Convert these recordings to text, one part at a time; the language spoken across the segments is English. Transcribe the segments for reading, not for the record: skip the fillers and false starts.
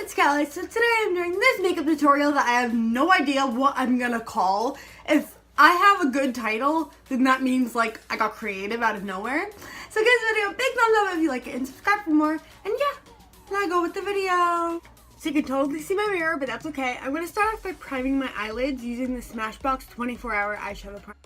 it's Kelly. So today I'm doing this makeup tutorial that I have no idea what I'm gonna call. If I have a good title, then that means like I got creative out of nowhere. So give this video a big thumbs up if you like it and subscribe for more. And yeah, now go with the video. So you can totally see my mirror, but that's okay. I'm gonna start off by priming my eyelids using the Smashbox 24-Hour Eyeshadow Primer.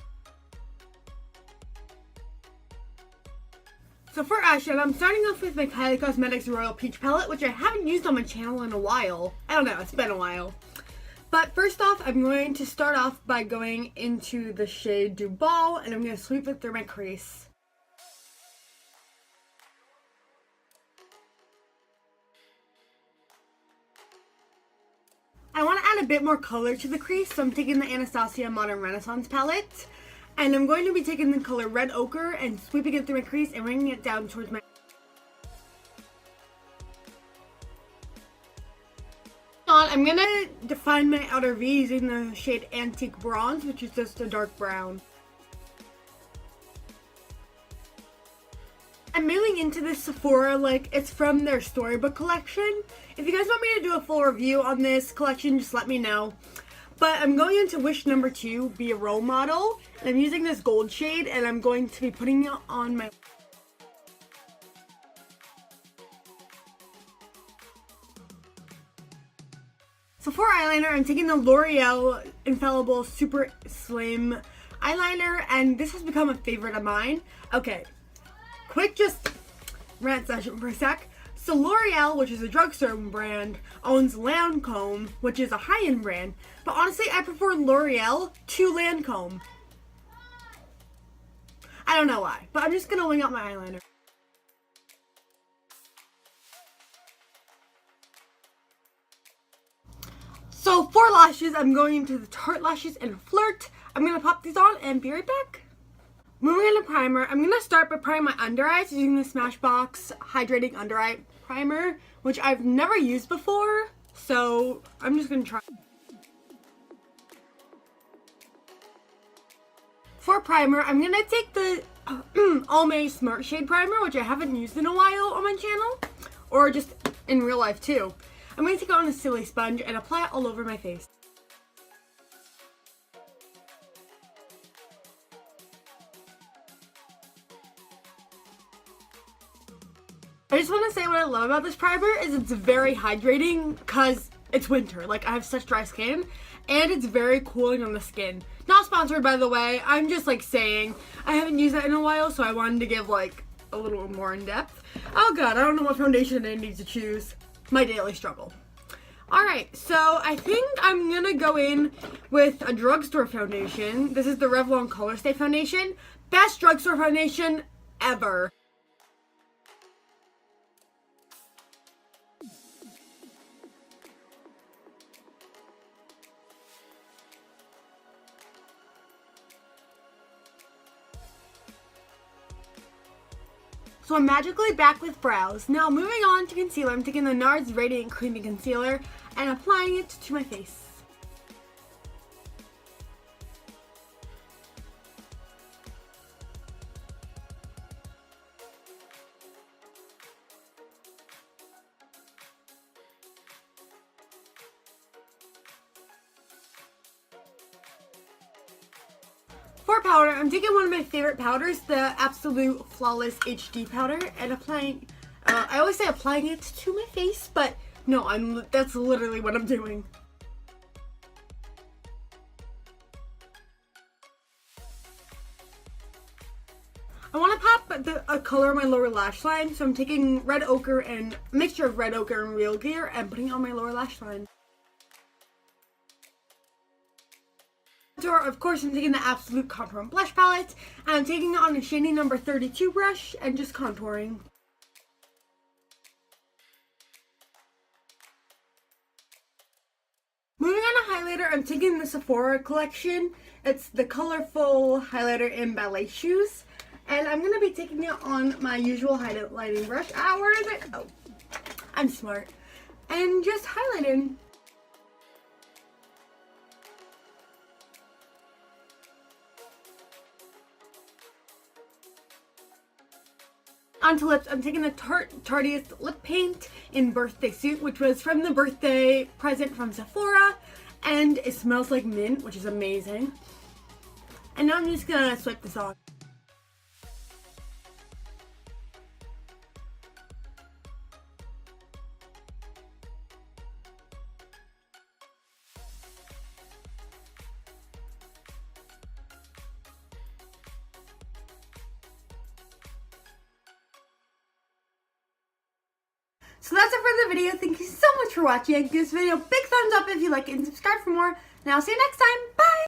So for eyeshadow, I'm starting off with my Kylie Cosmetics Royal Peach Palette, which I haven't used on my channel in a while. I don't know, it's been a while. But first off, I'm going to start off by going into the shade Duval, and I'm going to sweep it through my crease. I want to add a bit more color to the crease, so I'm taking the Anastasia Modern Renaissance palette. And I'm going to be taking the color Red Ochre and sweeping it through my crease and bringing it down towards my... I'm going to define my outer V using the shade Antique Bronze, which is just a dark brown. I'm moving into this Sephora like it's from their Storybook collection. If you guys want me to do a full review on this collection, just let me know. But I'm going into Wish number 2, Be a Role Model. And I'm using this gold shade and I'm going to be putting it on my... So for eyeliner, I'm taking the L'Oreal Infallible Super Slim eyeliner, and this has become a favorite of mine. Okay, quick just rant session for a sec. So L'Oreal, which is a drugstore brand, owns Lancome, which is a high-end brand. But honestly, I prefer L'Oreal to Lancome. I don't know why, but I'm just gonna wing out my eyeliner. So for lashes, I'm going into the Tarte Lashes and Flirt. I'm gonna pop these on and be right back. Moving into primer, I'm gonna start by priming my under eyes using the Smashbox Hydrating Under Eye Primer, which I've never used before, so I'm just gonna try. For primer, I'm gonna take the Almay Smart Shade Primer, which I haven't used in a while on my channel, or just in real life too. I'm going to take it on a silly sponge and apply it all over my face. I just want to say what I love about this primer is it's very hydrating because it's winter. Like, I have such dry skin, and it's very cooling on the skin. Not sponsored, by the way. I'm just like saying I haven't used that in a while, so I wanted to give like a little more in depth. Oh god, I don't know what foundation I need to choose. My daily struggle. Alright, so I think I'm gonna go in with a drugstore foundation. This is the Revlon Color Stay Foundation. Best drugstore foundation ever. So I'm magically back with brows. Now moving on to concealer, I'm taking the NARS Radiant Creamy Concealer and applying it to my face. For powder, I'm taking one of my favorite powders, the Absolute Flawless HD powder, and applying, I always say applying it to my face, but no, that's literally what I'm doing. I want to pop a color on my lower lash line, so I'm taking Red Ochre and a mixture of Red Ochre and Real Gear and putting it on my lower lash line. Of course, I'm taking the Absolute Contour Blush Palette, and I'm taking it on a shading number 32 brush and just contouring. Moving on to highlighter, I'm taking the Sephora collection. It's the colorful highlighter in Ballet Shoes, and I'm going to be taking it on my usual highlighting brush. Where is it? Oh, I'm smart. And just highlighting. onto lips, I'm taking the Tarteist lip paint in Birthday Suit, which was from the birthday present from Sephora, and it smells like mint, which is amazing. And now I'm just gonna swipe this on. So that's it for the video. Thank you so much for watching. Give this video a big thumbs up if you like it and subscribe for more. And I'll see you next time. Bye!